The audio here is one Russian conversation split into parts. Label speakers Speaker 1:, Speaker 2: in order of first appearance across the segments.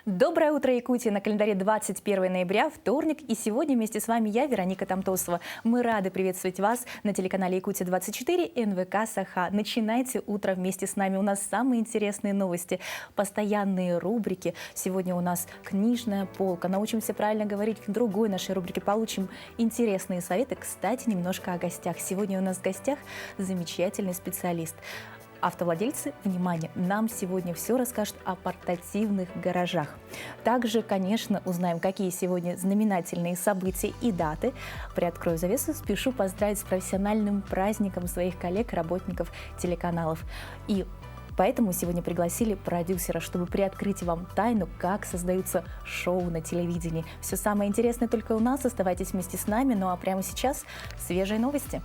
Speaker 1: Доброе утро, Якутия! На календаре 21 ноября, вторник, и сегодня вместе с вами я, Вероника Тамтосова. Мы рады приветствовать вас на телеканале Якутия-24 НВК Саха. Начинайте утро вместе с нами. У нас самые интересные новости, постоянные рубрики. Сегодня у нас книжная полка. Научимся правильно говорить в другой нашей рубрике. Получим интересные советы. Кстати, немножко о гостях. Сегодня у нас в гостях замечательный специалист. Автовладельцы, внимание, нам сегодня все расскажут о портативных гаражах. Также, конечно, узнаем, какие сегодня знаменательные события и даты. Приоткрою завесу, спешу поздравить с профессиональным праздником своих коллег, работников телеканалов. И поэтому сегодня пригласили продюсера, чтобы приоткрыть вам тайну, как создаются шоу на телевидении. Все самое интересное только у нас. Оставайтесь вместе с нами. Ну а прямо сейчас свежие новости.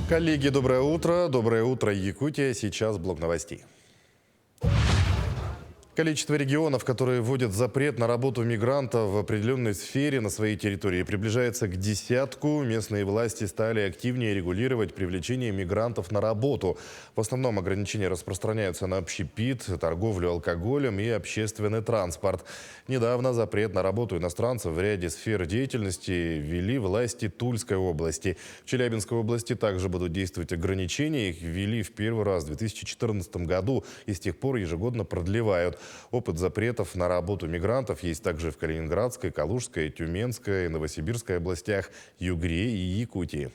Speaker 2: Коллеги, доброе утро. Доброе утро, Якутия. Сейчас блок новостей. Количество регионов, которые вводят запрет на работу мигрантов в определенной сфере на своей территории, приближается к десятку. Местные власти стали активнее регулировать привлечение мигрантов на работу. В основном ограничения распространяются на общепит, торговлю алкоголем и общественный транспорт. Недавно запрет на работу иностранцев в ряде сфер деятельности ввели власти Тульской области. В Челябинской области также будут действовать ограничения. Их ввели в первый раз в 2014 году и с тех пор ежегодно продлевают. Опыт запретов на работу мигрантов есть также в Калининградской, Калужской, Тюменской, Новосибирской областях, Югре и Якутии.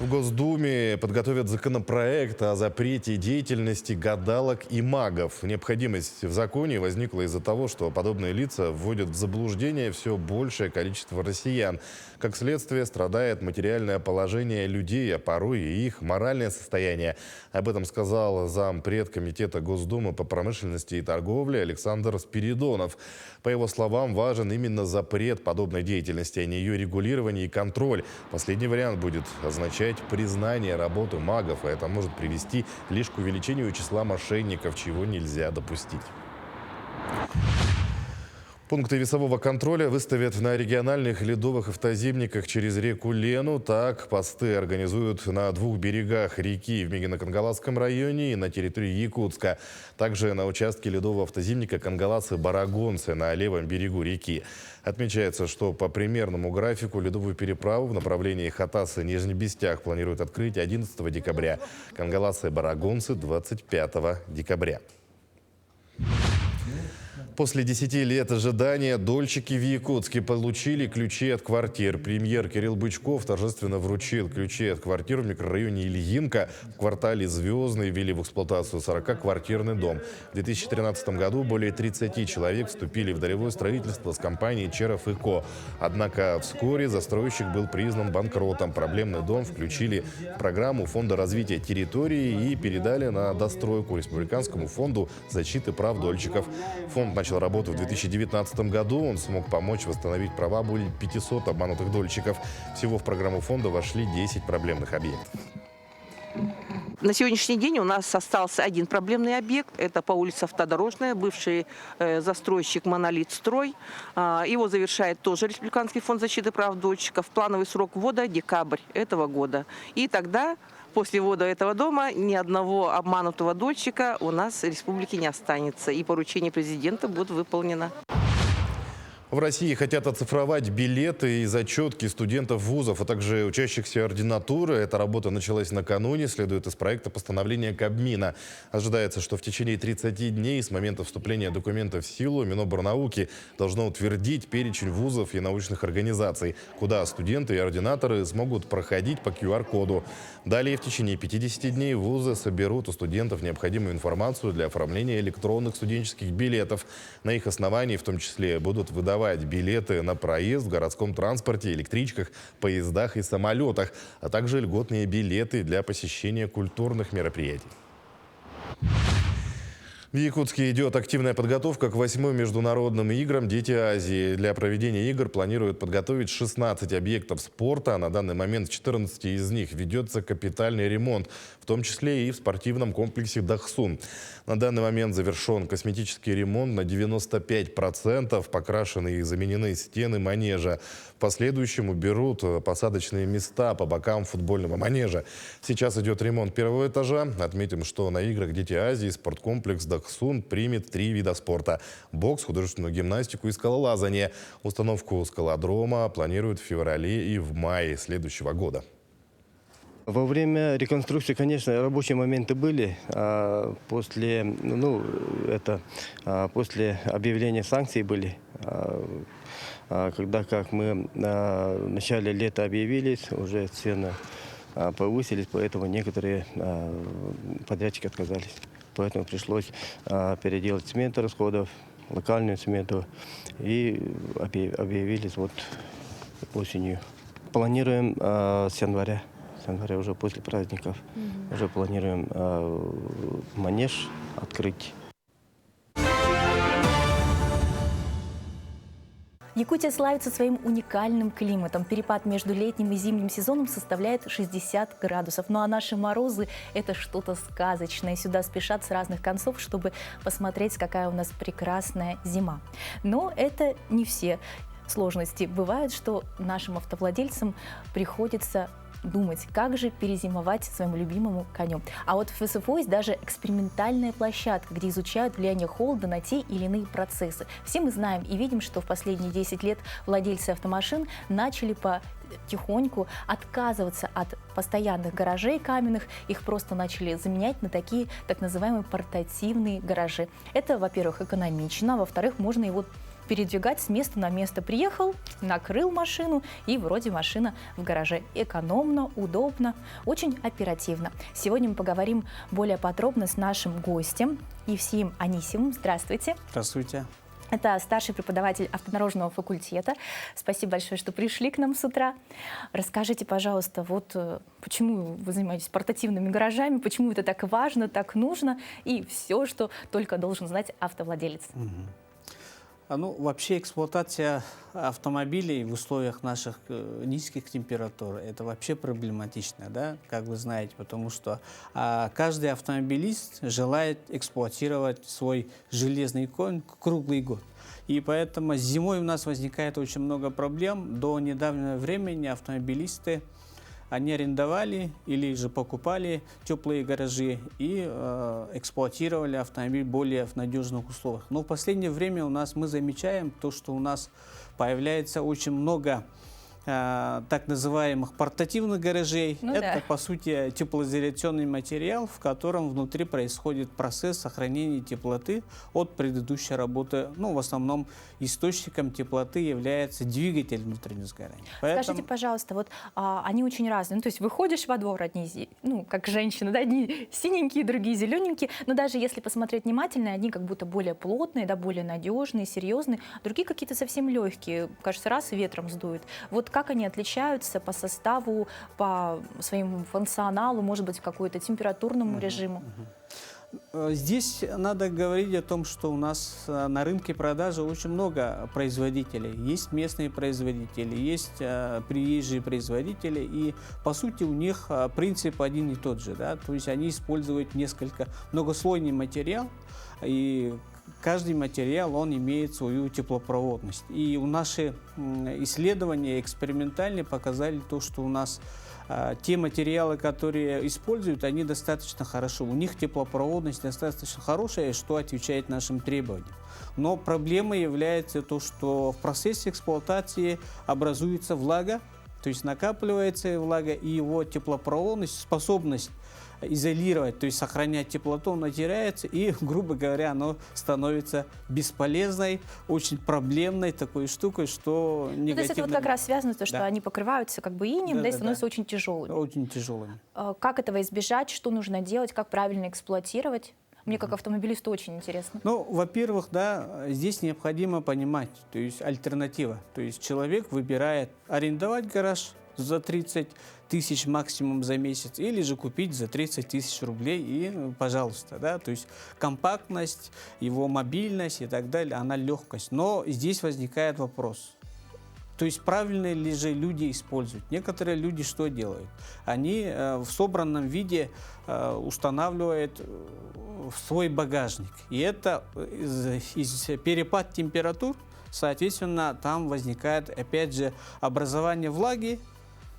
Speaker 2: В Госдуме подготовят законопроект о запрете деятельности гадалок и магов. Необходимость в законе возникла из-за того, что подобные лица вводят в заблуждение все большее количество россиян. Как следствие, страдает материальное положение людей, а порой и их моральное состояние. Об этом сказал зампред комитета Госдумы по промышленности и торговле Александр Спиридонов. По его словам, важен именно запрет подобной деятельности, а не ее регулирование и контроль. Последний вариант будет означать признание работы магов, а это может привести лишь к увеличению числа мошенников, чего нельзя допустить. Пункты весового контроля выставят на региональных ледовых автозимниках через реку Лену. Так, посты организуют на двух берегах реки в Мегино-Кангаласском районе и на территории Якутска. Также на участке ледового автозимника Кангаласы-Барагонцы на левом берегу реки. Отмечается, что по примерному графику ледовую переправу в направлении Хатасы-Нижнебестях планируют открыть 11 декабря. Кангаласы-Барагонцы 25 декабря. После 10 лет ожидания дольщики в Якутске получили ключи от квартир. Премьер Кирилл Бычков торжественно вручил ключи от квартир в микрорайоне Ильинка. В квартале Звездный ввели в эксплуатацию 40-квартирный дом. В 2013 году более 30 человек вступили в долевое строительство с компанией Черов и Ко. Однако вскоре застройщик был признан банкротом. Проблемный дом включили в программу Фонда развития территории и передали на достройку Республиканскому фонду защиты прав дольщиков. Фонд начал работу в 2019 году. Он смог помочь восстановить права более 500 обманутых дольщиков. Всего в программу фонда вошли 10 проблемных объектов.
Speaker 3: На сегодняшний день у нас остался один проблемный объект. Это по улице Автодорожная, бывший застройщик «Монолит Строй». Его завершает тоже Республиканский фонд защиты прав дольщиков. Плановый срок ввода – декабрь этого года. И тогда, после ввода этого дома, ни одного обманутого дольщика у нас в республике не останется. И поручение президента будет выполнено.
Speaker 2: В России хотят оцифровать билеты и зачетки студентов вузов, а также учащихся ординатуры. Эта работа началась накануне, следует из проекта постановления Кабмина. Ожидается, что в течение 30 дней с момента вступления документов в силу Миноборнауки должно утвердить перечень вузов и научных организаций, куда студенты и ординаторы смогут проходить по QR-коду. Далее в течение 50 дней вузы соберут у студентов необходимую информацию для оформления электронных студенческих билетов. На их основании в том числе будут выдавать билеты на проезд в городском транспорте, электричках, поездах и самолетах, а также льготные билеты для посещения культурных мероприятий. В Якутске идет активная подготовка к 8-м международным играм «Дети Азии». Для проведения игр планируют подготовить 16 объектов спорта. На данный момент в 14 из них ведется капитальный ремонт, в том числе и в спортивном комплексе «Дахсун». На данный момент завершен косметический ремонт на 95%. Покрашены и заменены стены манежа. В последующем уберут посадочные места по бокам футбольного манежа. Сейчас идет ремонт первого этажа. Отметим, что на играх «Дети Азии» спорткомплекс «Дахсун» примет 3 вида спорта: бокс, художественную гимнастику и скалолазание. Установку скалодрома планируют в феврале и в мае следующего года.
Speaker 4: Во время реконструкции, конечно, рабочие моменты были. После объявления санкций были. Когда как мы в начале лета объявились, уже цены повысились, поэтому некоторые подрядчики отказались. Поэтому пришлось переделать смету расходов, локальную смету, и объявились вот осенью. Планируем с января. Уже после праздников, уже планируем манеж открыть.
Speaker 1: Якутия славится своим уникальным климатом. Перепад между летним и зимним сезоном составляет 60 градусов. Ну а наши морозы – это что-то сказочное. Сюда спешат с разных концов, чтобы посмотреть, какая у нас прекрасная зима. Но это не все сложности. Бывает, что нашим автовладельцам приходится думать, как же перезимовать своему любимому коню. А вот в ФСФО есть даже экспериментальная площадка, где изучают влияние холода на те или иные процессы. Все мы знаем и видим, что в последние 10 лет владельцы автомашин начали потихоньку отказываться от постоянных гаражей каменных, их просто начали заменять на такие так называемые портативные гаражи. Это, во-первых, экономично, а во-вторых, можно его передвигать с места на место. Приехал, накрыл машину, и вроде машина в гараже. Экономно, удобно, очень оперативно. Сегодня мы поговорим более подробно с нашим гостем Евсеем Анисимовым. Здравствуйте.
Speaker 5: Здравствуйте.
Speaker 1: Это старший преподаватель автодорожного факультета. Спасибо большое, что пришли к нам с утра. Расскажите, пожалуйста, вот почему вы занимаетесь портативными гаражами, почему это так важно, так нужно, и все, что только должен знать автовладелец.
Speaker 5: Ну, вообще эксплуатация автомобилей в условиях наших низких температур – это вообще проблематично, да, как вы знаете, потому что каждый автомобилист желает эксплуатировать свой железный конь круглый год. И поэтому зимой у нас возникает очень много проблем. До недавнего времени автомобилисты они арендовали или же покупали теплые гаражи и эксплуатировали автомобиль более в надежных условиях. Но в последнее время мы замечаем то, что у нас появляется очень много так называемых портативных гаражей. Это, по сути, теплоизоляционный материал, в котором внутри происходит процесс сохранения теплоты от предыдущей работы. Ну, в основном источником теплоты является двигатель внутреннего сгорания.
Speaker 1: Скажите, пожалуйста, вот они очень разные. Ну, то есть выходишь во двор, одни, как женщины, да, одни синенькие, другие зелененькие. Но даже если посмотреть внимательно, одни как будто более плотные, да, более надежные, серьезные, другие какие-то совсем легкие. Кажется, раз и ветром сдует. Вот как они отличаются по составу, по своему функционалу, может быть, какой-то температурному режиму?
Speaker 5: Здесь надо говорить о том, что у нас на рынке продажи очень много производителей. Есть местные производители, есть приезжие производители, и по сути у них принцип один и тот же. Да? То есть они используют несколько многослойный материал, и каждый материал, он имеет свою теплопроводность. И наши исследования экспериментальные показали то, что у нас те материалы, которые используют, они достаточно хорошо. У них теплопроводность достаточно хорошая, что отвечает нашим требованиям. Но проблемой является то, что в процессе эксплуатации образуется влага, то есть накапливается влага, и его теплопроводность, способность изолировать, то есть сохранять теплоту, она теряется, и, грубо говоря, оно становится бесполезной, очень проблемной такой штукой, что негативно...
Speaker 1: То есть это вот как раз связано с тем, что они покрываются как бы инеем, и становятся очень тяжелыми.
Speaker 5: Очень тяжелыми.
Speaker 1: Как этого избежать, что нужно делать, как правильно эксплуатировать? Мне как автомобилисту очень интересно.
Speaker 5: Ну, во-первых, да, здесь необходимо понимать, то есть альтернатива. То есть человек выбирает арендовать гараж, за 30 тысяч максимум за месяц, или же купить за 30 тысяч рублей и, пожалуйста, да, то есть компактность, его мобильность и так далее, она легкость. Но здесь возникает вопрос. То есть правильно ли же люди используют? Некоторые люди что делают? Они в собранном виде устанавливают в свой багажник. И это из перепад температур, соответственно, там возникает, опять же, образование влаги,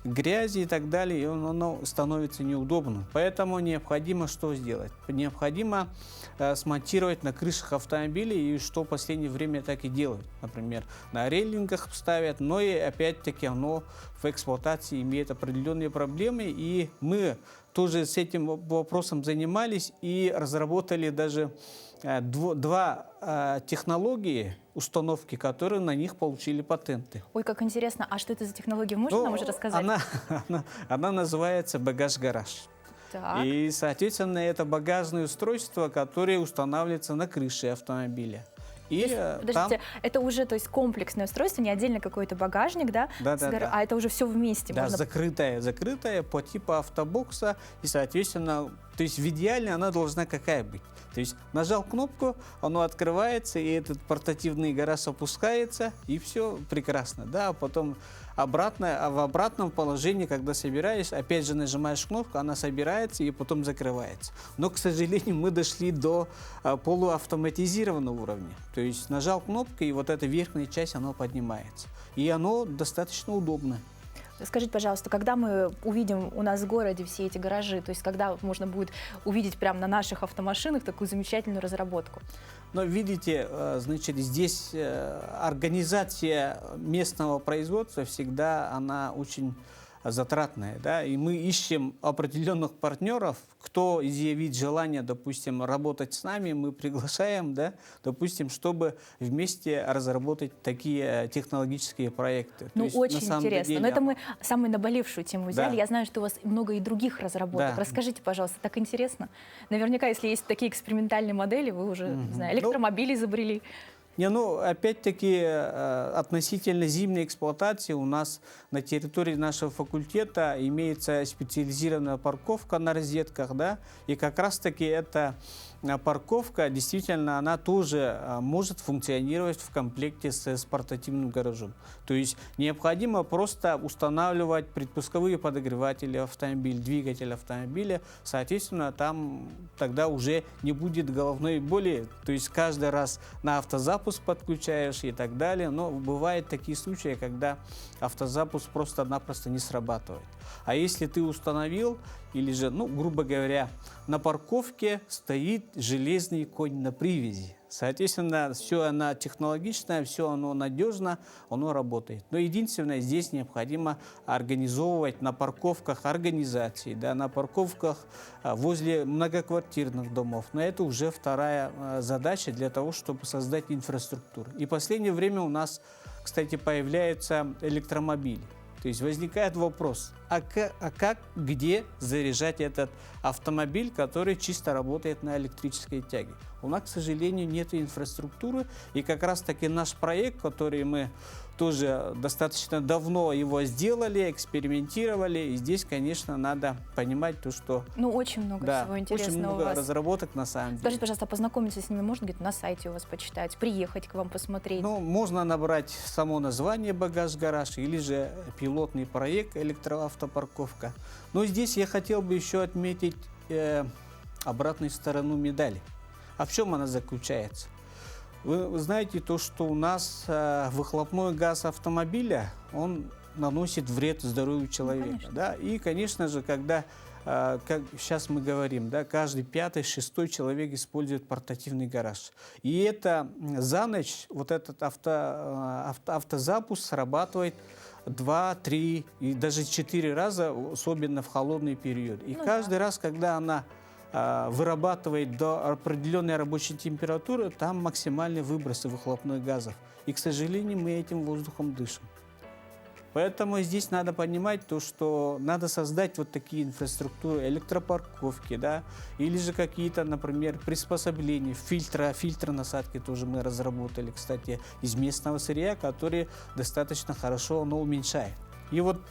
Speaker 5: грязи и так далее, и оно становится неудобным. Поэтому необходимо что сделать? Необходимо смонтировать на крышах автомобилей, и что в последнее время так и делают. Например, на рейлингах ставят, но и опять-таки оно в эксплуатации имеет определенные проблемы, и мы тоже с этим вопросом занимались и разработали даже два технологии установки, которые на них получили патенты.
Speaker 1: Ой, как интересно. А что это за технология? Можно нам уже рассказать?
Speaker 5: Она называется багаж-гараж.
Speaker 1: Так.
Speaker 5: И, соответственно, это багажное устройство, которое устанавливается на крыше автомобиля. И
Speaker 1: Подождите, это уже, то есть, комплексное устройство, не отдельно какой-то багажник, да?
Speaker 5: Да, да, да.
Speaker 1: А это уже все вместе.
Speaker 5: Да,
Speaker 1: можно...
Speaker 5: закрытая по типу автобокса, и, соответственно, то есть в идеале она должна какая быть? То есть нажал кнопку, оно открывается, и этот портативный гараж опускается, и все прекрасно, да, а потом в обратном положении, когда собираешь, опять же нажимаешь кнопку, она собирается и потом закрывается. Но, к сожалению, мы дошли до полуавтоматизированного уровня. То есть нажал кнопку, и вот эта верхняя часть, она поднимается. И оно достаточно удобно.
Speaker 1: Скажите, пожалуйста, когда мы увидим у нас в городе все эти гаражи, то есть когда можно будет увидеть прямо на наших автомашинах такую замечательную разработку?
Speaker 5: Но видите, значит, здесь организация местного производства всегда она очень затратная, да, и мы ищем определенных партнеров, кто изъявит желание, допустим, работать с нами, мы приглашаем, да, допустим, чтобы вместе разработать такие технологические проекты.
Speaker 1: Ну,
Speaker 5: есть,
Speaker 1: очень
Speaker 5: на самом
Speaker 1: интересно.
Speaker 5: деле,
Speaker 1: но это мы самую наболевшую тему взяли.
Speaker 5: Да.
Speaker 1: Я знаю, что у вас много и других разработок.
Speaker 5: Да.
Speaker 1: Расскажите, пожалуйста, так интересно. Наверняка, если есть такие экспериментальные модели, вы уже, не знаю, электромобили изобрели.
Speaker 5: Не, ну, опять-таки, относительно зимней эксплуатации у нас на территории нашего факультета имеется специализированная парковка на розетках, да, и как раз-таки эта парковка, действительно, она тоже может функционировать в комплекте с портативным гаражом. То есть необходимо просто устанавливать предпусковые подогреватели автомобиля, двигатель автомобиля, соответственно, там тогда уже не будет головной боли, то есть каждый раз на автозапуск подключаешь и так далее, но бывают такие случаи, когда автозапуск просто-напросто не срабатывает. А если ты установил, или же, ну, грубо говоря, на парковке стоит железный конь на привязи. Соответственно, все оно технологичное, все оно надежно, оно работает. Но единственное, здесь необходимо организовывать на парковках организации, да, на парковках возле многоквартирных домов. Но это уже вторая задача для того, чтобы создать инфраструктуру. И в последнее время у нас, кстати, появляются электромобили. То есть возникает вопрос, а как, где заряжать этот автомобиль, который чисто работает на электрической тяге? У нас, к сожалению, нет инфраструктуры, и как раз-таки наш проект, который мы тоже достаточно давно его сделали, экспериментировали, и здесь, конечно, надо понимать то, что...
Speaker 1: Ну, очень много всего интересного
Speaker 5: очень много
Speaker 1: у вас.
Speaker 5: разработок на самом деле.
Speaker 1: Скажите, пожалуйста, познакомиться с ними можно где-то на сайте у вас почитать, приехать к вам посмотреть?
Speaker 5: Ну, можно набрать само название «Багаж-гараж» или же пилотный проект «Электроавтопарковка». Но здесь я хотел бы еще отметить обратную сторону медали. А в чем она заключается? Вы знаете то, что у нас выхлопной газ автомобиля, он наносит вред здоровью человека.
Speaker 1: Ну,
Speaker 5: да? И, конечно же, когда, как сейчас мы говорим, да, каждый 5-6 человек использует портативный гараж. И это за ночь вот этот автозапуск срабатывает 2, 3 и даже 4 раза, особенно в холодный период. И каждый раз, когда она вырабатывает до определенной рабочей температуры, там максимальные выбросы выхлопных газов. И, к сожалению, мы этим воздухом дышим. Поэтому здесь надо понимать то, что надо создать вот такие инфраструктуры, электропарковки, да, или же какие-то, например, приспособления, фильтры насадки тоже мы разработали, кстати, из местного сырья, которые достаточно хорошо, но уменьшает. И вот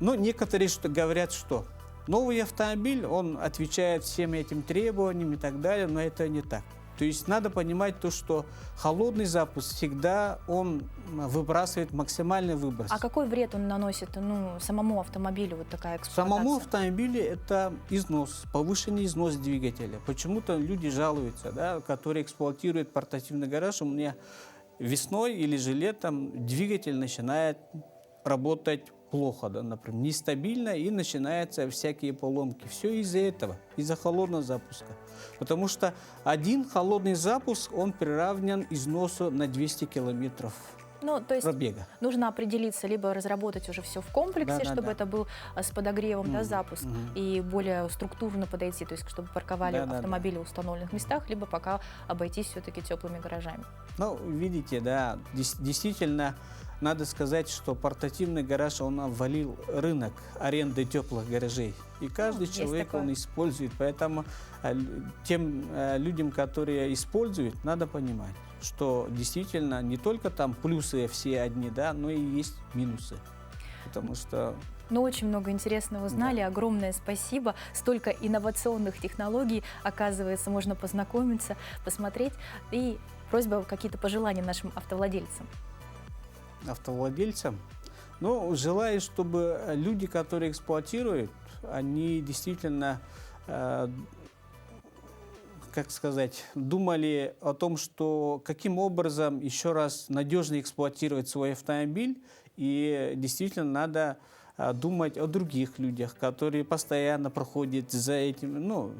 Speaker 5: Но некоторые говорят, что новый автомобиль, он отвечает всем этим требованиям и так далее, но это не так. То есть надо понимать то, что холодный запуск всегда он выбрасывает максимальный выброс.
Speaker 1: А какой вред он наносит самому автомобилю, вот такая эксплуатация?
Speaker 5: Самому автомобилю это износ, повышенный износ двигателя. Почему-то люди жалуются, да, которые эксплуатируют портативный гараж, у меня весной или же летом двигатель начинает работать плохо, да, например, нестабильно, и начинаются всякие поломки. Все из-за этого, из-за холодного запуска. Потому что один холодный запуск, он приравнен износу на 200 километров
Speaker 1: Ну, то есть
Speaker 5: пробега.
Speaker 1: нужно определиться, либо разработать уже все в комплексе,
Speaker 5: Да,
Speaker 1: чтобы
Speaker 5: да.
Speaker 1: это был с подогревом, да, запуск, и более структурно подойти, то есть чтобы парковали
Speaker 5: Да, да,
Speaker 1: автомобили в установленных местах, либо пока обойтись все-таки теплыми гаражами.
Speaker 5: Ну, видите, да, действительно, надо сказать, что портативный гараж, он обвалил рынок аренды теплых гаражей. И каждый
Speaker 1: есть
Speaker 5: человек,
Speaker 1: такое.
Speaker 5: он использует. Поэтому тем людям, которые используют, надо понимать, что действительно не только там плюсы все одни, да, но и есть минусы. Потому что
Speaker 1: Но очень много интересного узнали. Огромное спасибо. Столько инновационных технологий, оказывается, можно познакомиться, посмотреть. И просьба, какие-то пожелания нашим автовладельцам.
Speaker 5: автовладельцам, ну, желаю, чтобы люди, которые эксплуатируют, они действительно, как сказать, думали о том, что каким образом еще раз надежно эксплуатировать свой автомобиль, и действительно надо думать о других людях, которые постоянно проходят за этим, ну,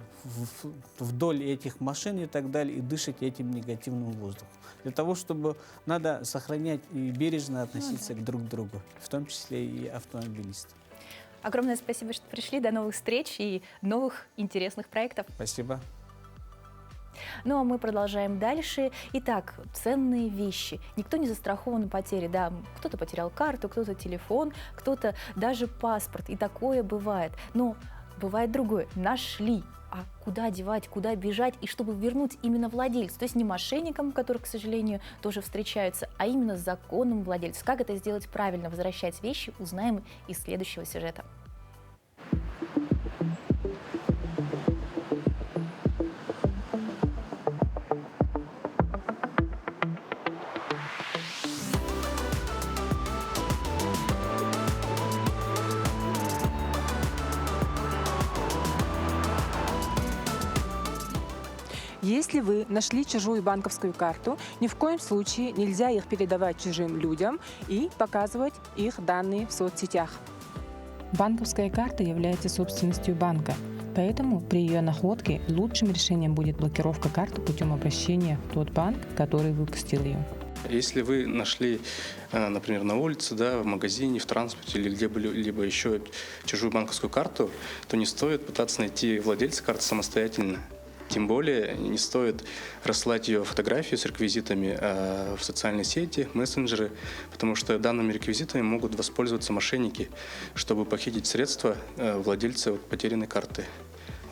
Speaker 5: вдоль этих машин и так далее, и дышат этим негативным воздухом. Для того, чтобы надо сохранять и бережно относиться друг к другу, в том числе и автомобилистам.
Speaker 1: Огромное спасибо, что пришли. До новых встреч и новых интересных проектов.
Speaker 5: Спасибо.
Speaker 1: Ну а мы продолжаем дальше. Итак, ценные вещи. Никто не застрахован от потери. Да, кто-то потерял карту, кто-то телефон, кто-то даже паспорт. И такое бывает. Но бывает другое. Нашли. А куда девать, куда бежать, и чтобы вернуть именно владельцу. То есть не мошенникам, которые, к сожалению, тоже встречаются, а именно законным владельцу. Как это сделать правильно, возвращать вещи, узнаем из следующего сюжета.
Speaker 6: Если вы нашли чужую банковскую карту, ни в коем случае нельзя их передавать чужим людям и показывать их данные в соцсетях. Банковская карта является собственностью банка, поэтому при ее находке лучшим решением будет блокировка карты путем обращения в тот банк, который выпустил ее.
Speaker 7: Если вы нашли, например, на улице, да, в магазине, в транспорте или где-либо еще чужую банковскую карту, то не стоит пытаться найти владельца карты самостоятельно. Тем более не стоит рассылать ее фотографию с реквизитами в социальные сети, мессенджеры, потому что данными реквизитами могут воспользоваться мошенники, чтобы похитить средства владельца потерянной карты.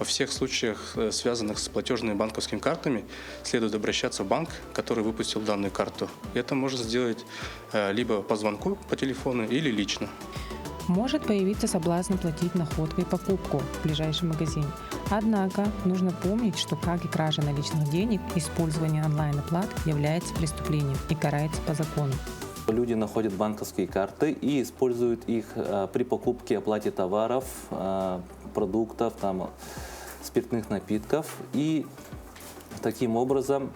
Speaker 7: Во всех случаях, связанных с платежными банковскими картами, следует обращаться в банк, который выпустил данную карту. Это можно сделать либо по звонку по телефону или лично.
Speaker 6: Может появиться соблазн платить находкой покупку в ближайшем магазине. Однако нужно помнить, что, как и кража наличных денег, использование онлайн-оплат является преступлением и карается по закону.
Speaker 8: Люди находят банковские карты и используют их при покупке, оплате товаров, продуктов, спиртных напитков и таким образом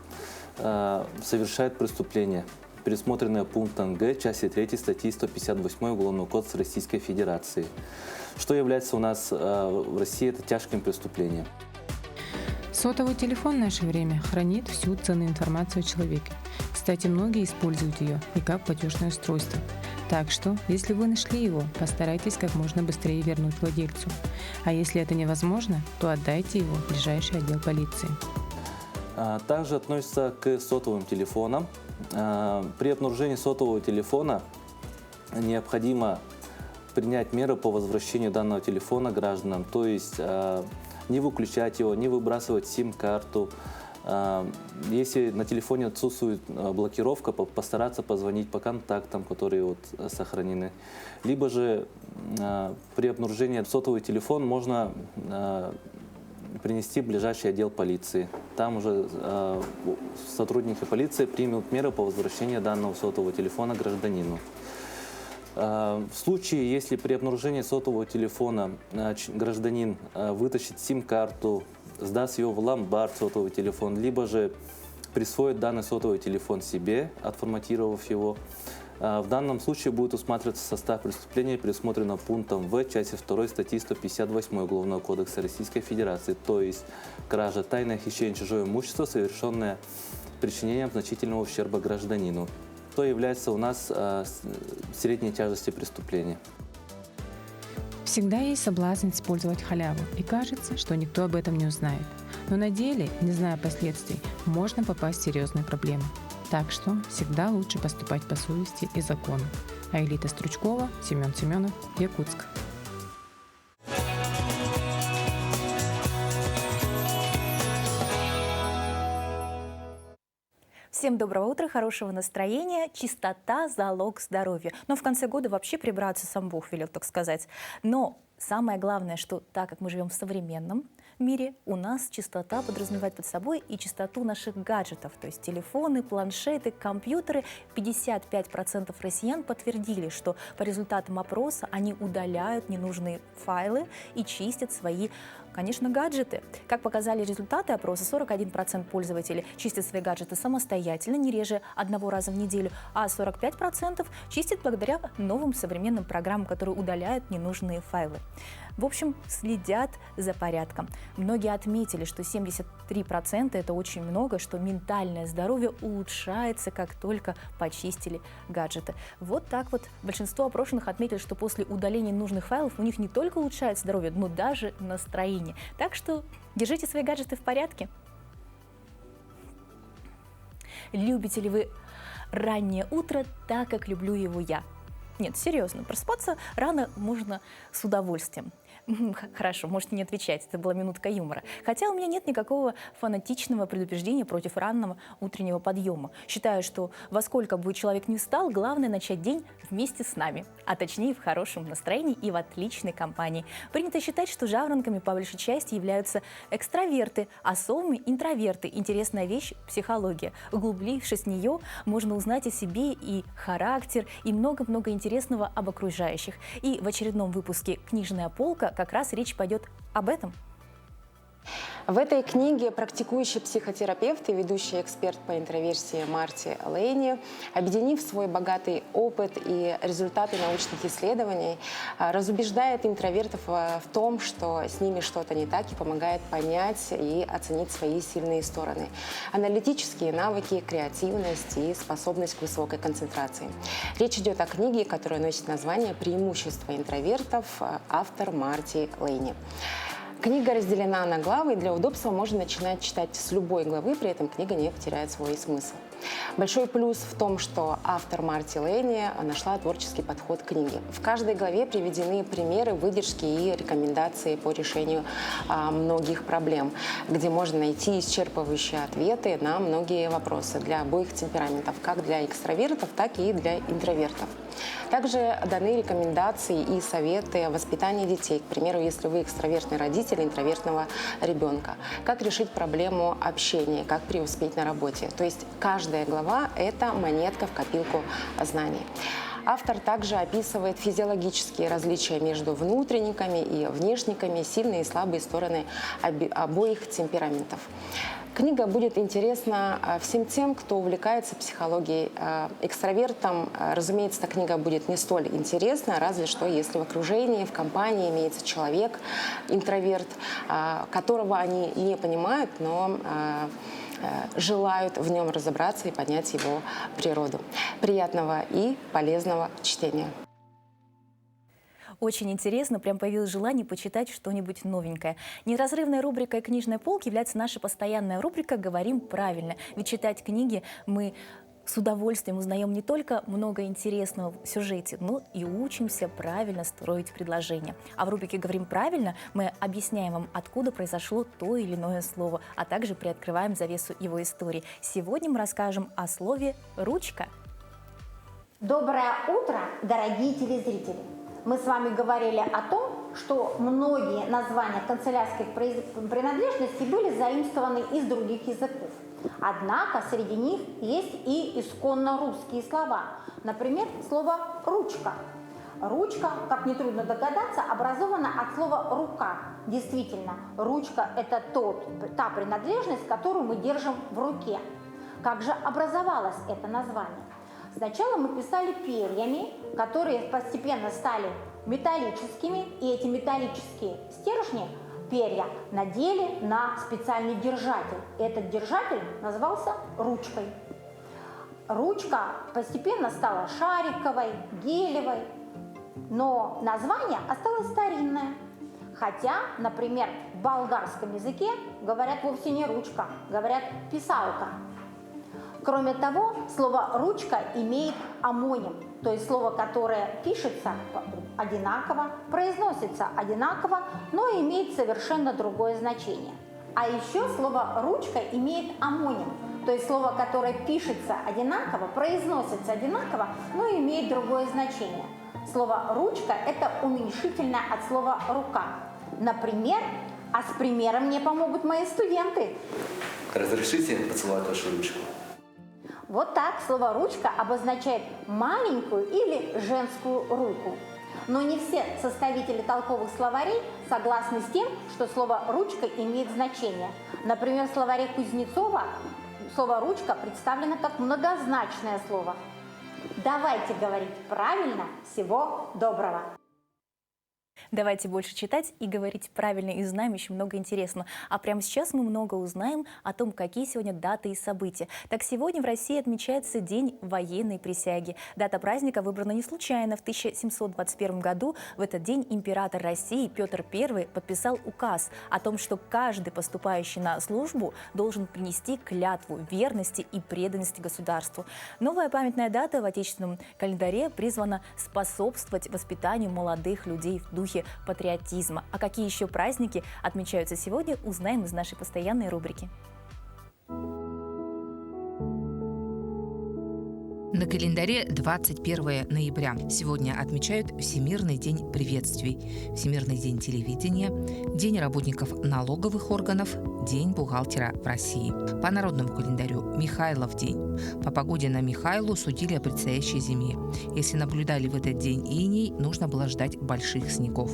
Speaker 8: совершают преступление, предусмотренное пунктом Г части 3 статьи 158 Уголовного кодекса Российской Федерации, что является у нас в России это тяжким преступлением.
Speaker 6: Сотовый телефон в наше время хранит всю ценную информацию о человеке. Кстати, многие используют ее и как платежное устройство. Так что, если вы нашли его, постарайтесь как можно быстрее вернуть владельцу. А если это невозможно, то отдайте его в ближайший отдел полиции.
Speaker 8: Также относится к сотовым телефонам. При обнаружении сотового телефона необходимо принять меры по возвращению данного телефона гражданам, то есть не выключать его, не выбрасывать сим-карту, Если на телефоне отсутствует блокировка, постараться позвонить по контактам, которые вот сохранены. Либо же при обнаружении сотовый телефон можно принести в ближайший отдел полиции. Там уже сотрудники полиции примут меры по возвращению данного сотового телефона гражданину. В случае, если при обнаружении сотового телефона гражданин вытащит сим-карту, сдаст ее в ломбард сотовый телефон, либо же присвоит данный сотовый телефон себе, отформатировав его, в данном случае будет усматриваться состав преступления, предусмотрено пунктом В части 2 статьи 158 Уголовного кодекса Российской Федерации, то есть кража, тайное хищение чужого имущества, совершенное причинением значительного ущерба гражданину. Что является у нас средней тяжести преступления.
Speaker 6: Всегда есть соблазн использовать халяву, и кажется, что никто об этом не узнает. Но на деле, не зная последствий, можно попасть в серьезные проблемы. Так что всегда лучше поступать по совести и закону. Аэлита Стручкова, Семен Семенов, Якутск.
Speaker 1: Всем доброго утра, хорошего настроения. Чистота – залог здоровья. Но в конце года вообще прибраться сам Бог велел, так сказать. Но самое главное, что так как мы живем в современном мире, у нас чистота подразумевает под собой и чистоту наших гаджетов, то есть телефоны, планшеты, компьютеры. 55% россиян подтвердили, что по результатам опроса они удаляют ненужные файлы и чистят свои, конечно, гаджеты. Как показали результаты опроса, 41% пользователей чистят свои гаджеты самостоятельно, не реже одного раза в неделю, а 45% чистят благодаря новым современным программам, которые удаляют ненужные файлы. В общем, следят за порядком. Многие отметили, что 73% это очень много, что ментальное здоровье улучшается, как только почистили гаджеты. Вот так вот большинство опрошенных отметили, что после удаления нужных файлов у них не только улучшается здоровье, но даже настроение. Так что держите свои гаджеты в порядке. Любите ли вы раннее утро так, как люблю его я? Нет, серьезно, просыпаться рано можно с удовольствием. Хорошо, можете не отвечать, это была минутка юмора. Хотя у меня нет никакого фанатичного предупреждения против раннего утреннего подъема. Считаю, что во сколько бы человек ни встал, главное начать день вместе с нами, а точнее в хорошем настроении и в отличной компании. Принято считать, что жаворонками по большей части являются экстраверты, а совами – интроверты. Интересная вещь – психология. Углубившись в нее, можно узнать о себе и характер, и много-много интересного об окружающих. И в очередном выпуске «Книжная полка» как раз речь пойдет об этом.
Speaker 9: В этой книге практикующий психотерапевт и ведущий эксперт по интроверсии Марти Лейни, объединив свой богатый опыт и результаты научных исследований, разубеждает интровертов в том, что с ними что-то не так, и помогает понять и оценить свои сильные стороны. Аналитические навыки, креативность и способность к высокой концентрации. Речь идет о книге, которая носит название «Преимущества интровертов», автор Марти Лейни. Книга разделена на главы, и для удобства можно начинать читать с любой главы, при этом книга не потеряет свой смысл. Большой плюс в том, что автор Марти Лейни нашла творческий подход к книге. В каждой главе приведены примеры, выдержки и рекомендации по решению многих проблем, где можно найти исчерпывающие ответы на многие вопросы для обоих темпераментов, как для экстравертов, так и для интровертов. Также даны рекомендации и советы о воспитании детей. К примеру, если вы экстравертный родитель интровертного ребенка, как решить проблему общения, как преуспеть на работе. То есть каждая глава – это монетка в копилку знаний. Автор также описывает физиологические различия между внутренниками и внешниками, сильные и слабые стороны обоих темпераментов. Книга будет интересна всем тем, кто увлекается психологией. Экстравертам, разумеется, эта книга будет не столь интересна, разве что если в окружении, в компании имеется человек, интроверт, которого они не понимают, но желают в нем разобраться и понять его природу. Приятного и полезного чтения.
Speaker 1: Очень интересно, прям появилось желание почитать что-нибудь новенькое. Неразрывной рубрикой «Книжной полки» является наша постоянная рубрика «Говорим правильно». Ведь читать книги мы С удовольствием узнаем не только много интересного в сюжете, но и учимся правильно строить предложения. А в рубрике «Говорим правильно» мы объясняем вам, откуда произошло то или иное слово, а также приоткрываем завесу его истории. Сегодня мы расскажем о слове «ручка».
Speaker 10: Доброе утро, дорогие телезрители! Мы с вами говорили о том, что многие названия канцелярских принадлежностей были заимствованы из других языков. Однако среди них есть и исконно русские слова. Например, слово «ручка». Ручка, как нетрудно догадаться, образована от слова «рука». Действительно, ручка – это та принадлежность, которую мы держим в руке. Как же образовалось это название? Сначала мы писали перьями, которые постепенно стали металлическими, и эти металлические стержни, перья, надели на специальный держатель. Этот держатель назывался ручкой. Ручка постепенно стала шариковой, гелевой, но название осталось старинное. Хотя, например, в болгарском языке говорят вовсе не ручка, говорят писалка. Кроме того, слово «ручка» имеет омоним, то есть слово, которое пишется одинаково, произносится одинаково, но имеет совершенно другое значение. А еще слово «ручка» имеет омоним, то есть слово, которое пишется одинаково, произносится одинаково, но имеет другое значение. Слово «ручка» – это уменьшительное от слова «рука». Например, а с примером мне помогут мои студенты.
Speaker 11: Разрешите поцеловать вашу ручку?
Speaker 10: Вот так слово «ручка» обозначает маленькую или женскую руку. Но не все составители толковых словарей согласны с тем, что слово «ручка» имеет значение. Например, в словаре Кузнецова слово «ручка» представлено как многозначное слово. Давайте говорить правильно. Всего доброго!
Speaker 1: Давайте больше читать и говорить правильно, и узнаем еще много интересного. А прямо сейчас мы много узнаем о том, какие сегодня даты и события. Так, сегодня в России отмечается День военной присяги. Дата праздника выбрана не случайно. В 1721 году в этот день император России Петр I подписал указ о том, что каждый поступающий на службу должен принести клятву верности и преданности государству. Новая памятная дата в отечественном календаре призвана способствовать воспитанию молодых людей в духе патриотизма. А какие еще праздники отмечаются сегодня, узнаем из нашей постоянной рубрики.
Speaker 12: На календаре 21 ноября. Сегодня отмечают Всемирный день приветствий, Всемирный день телевидения, День работников налоговых органов, День бухгалтера в России. По народному календарю Михайлов день. По погоде на Михайлу судили о предстоящей зиме. Если наблюдали в этот день иней, нужно было ждать больших снегов.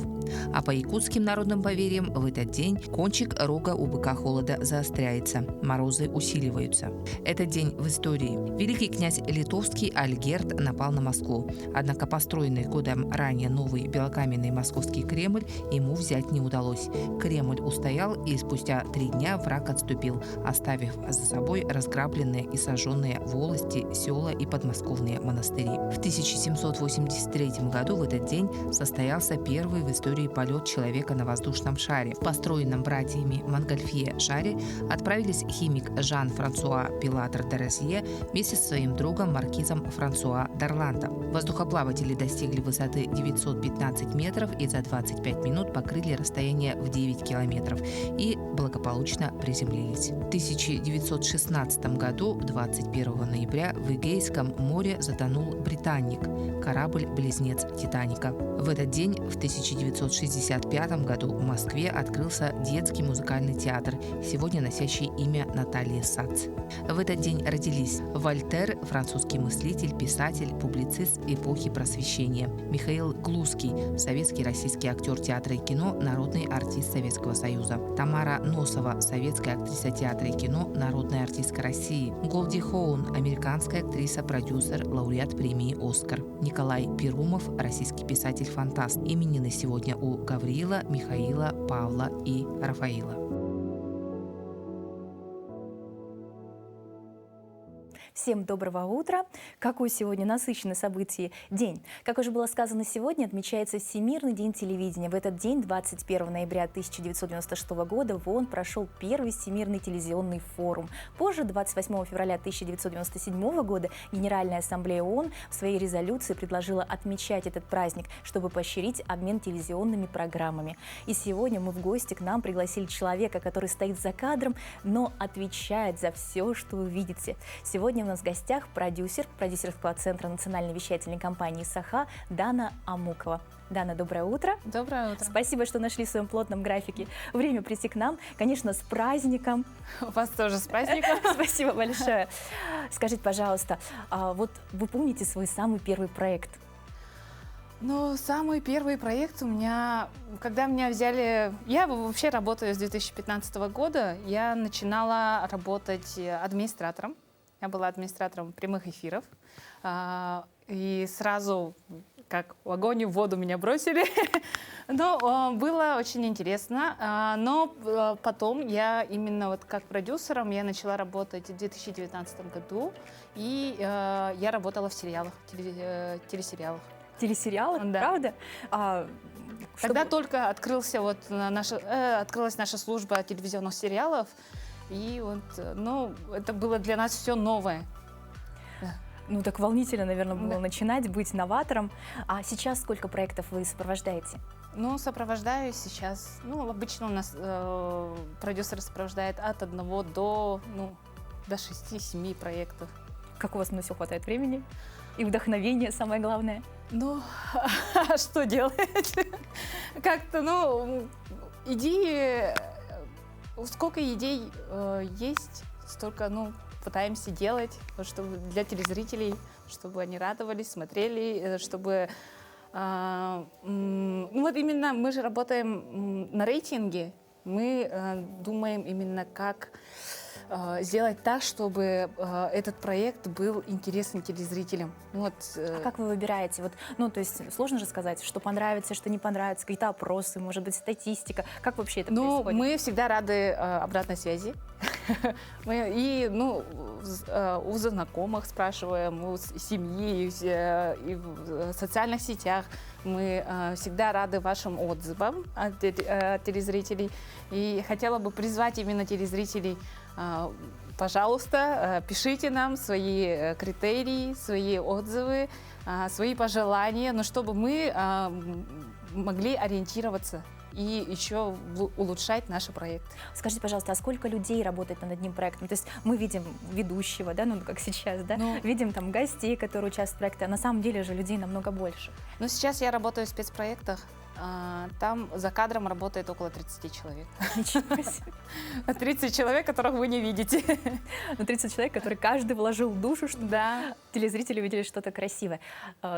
Speaker 12: А по якутским народным поверьям в этот день кончик рога у быка холода заостряется, морозы усиливаются. Этот день в истории. Великий князь Литовский Альгерд напал на Москву. Однако построенный годом ранее новый белокаменный московский Кремль ему взять не удалось. Кремль устоял, и спустя 3 дня враг отступил, оставив за собой разграбленные и сожженные волости, села и подмосковные монастыри. В 1783 году в этот день состоялся первый в истории полет человека на воздушном шаре. В построенном братьями Монгольфье шаре отправились химик Жан-Франсуа Пилатр де Розье вместе со своим другом маркизом Франсуа Д'Орландо. Воздухоплаватели достигли высоты 915 метров и за 25 минут покрыли расстояние в 9 километров и благополучно приземлились. В 1916 году, 21 ноября, в Эгейском море затонул «Британник», корабль-близнец «Титаника». В этот день, в 1965 году, в Москве открылся детский музыкальный театр, сегодня носящий имя Натальи Сац. В этот день родились Вольтер, французский мыслитель, писатель, публицист эпохи Просвещения; Михаил Глузский, советский российский актер театра и кино, народный артист Советского Союза; Тамара Носова, советская актриса театра и кино, народная артистка России; Голди Хоун, американская актриса, продюсер, лауреат премии «Оскар». Николай Перумов, российский писатель-фантаст. Именины сегодня у Гавриила, Михаила, Павла и Рафаила.
Speaker 1: Всем доброго утра. Какой сегодня насыщенный событий день. Как уже было сказано, сегодня отмечается Всемирный день телевидения. В этот день, 21 ноября 1996 года, в ООН прошел первый Всемирный телевизионный форум. Позже, 28 февраля 1997 года, Генеральная ассамблея ООН в своей резолюции предложила отмечать этот праздник, чтобы поощрить обмен телевизионными программами. И сегодня мы в гости к нам пригласили человека, который стоит за кадром, но отвечает за все, что вы видите. Сегодня у нас в гостях продюсер продюсерского центра национальной вещательной компании «Саха» Дана Амукова. Дана, доброе утро.
Speaker 13: Доброе утро.
Speaker 1: Спасибо, что нашли в своем плотном графике время прийти к нам. Конечно, с праздником.
Speaker 13: Вас тоже с праздником.
Speaker 1: Спасибо большое. Скажите, пожалуйста, вот вы помните свой самый первый проект?
Speaker 13: Ну, самый первый проект у меня, когда меня взяли... Я вообще работаю с 2015 года. Я начинала работать администратором. Я была администратором прямых эфиров. И сразу, как в огонь и в воду, меня бросили. Но было очень интересно. Но потом я именно вот как продюсером я начала работать в 2019 году. И я работала в сериалах, телесериалах.
Speaker 1: Телесериалах,
Speaker 13: да.
Speaker 1: Правда?
Speaker 13: Когда только открылась наша служба телевизионных сериалов, и вот, ну, это было для нас все новое.
Speaker 1: Ну, так волнительно, наверное, было начинать, быть новатором. А сейчас сколько проектов вы сопровождаете?
Speaker 13: Ну, сопровождаю сейчас, ну, обычно у нас продюсер сопровождает от 1 до 6-7 проектов.
Speaker 1: Как у вас на все хватает времени? И вдохновения, самое главное?
Speaker 13: Ну, а что делать? Как-то, ну, идеи, сколько идей есть, столько, ну, пытаемся делать, чтобы для телезрителей, чтобы они радовались, смотрели, чтобы... Ну, вот именно мы же работаем на рейтинге, мы думаем именно как... сделать так, чтобы этот проект был интересен телезрителям. Вот.
Speaker 1: А как вы выбираете? Вот, ну, то есть сложно же сказать, что понравится, что не понравится, какие-то опросы, может быть, статистика. Как вообще это происходит?
Speaker 13: Мы всегда рады обратной связи. И, ну, у знакомых спрашиваем, у семьи, и в социальных сетях. Мы всегда рады вашим отзывам от телезрителей. И хотела бы призвать именно телезрителей: пожалуйста, пишите нам свои критерии, свои отзывы, свои пожелания, но чтобы мы могли ориентироваться и еще улучшать наш проект.
Speaker 1: Скажите, пожалуйста, а сколько людей работает над одним проектом? То есть мы видим ведущего, да, ну как сейчас, да, видим там гостей, которые участвуют в проекте, а на самом деле же людей намного больше.
Speaker 13: Ну, сейчас я работаю в спецпроектах. Там за кадром работает около 30 человек.
Speaker 1: Ничего себе.
Speaker 13: 30 человек, которых вы не видите.
Speaker 1: Но 30 человек, которые каждый вложил душу, чтобы телезрители увидели что-то красивое.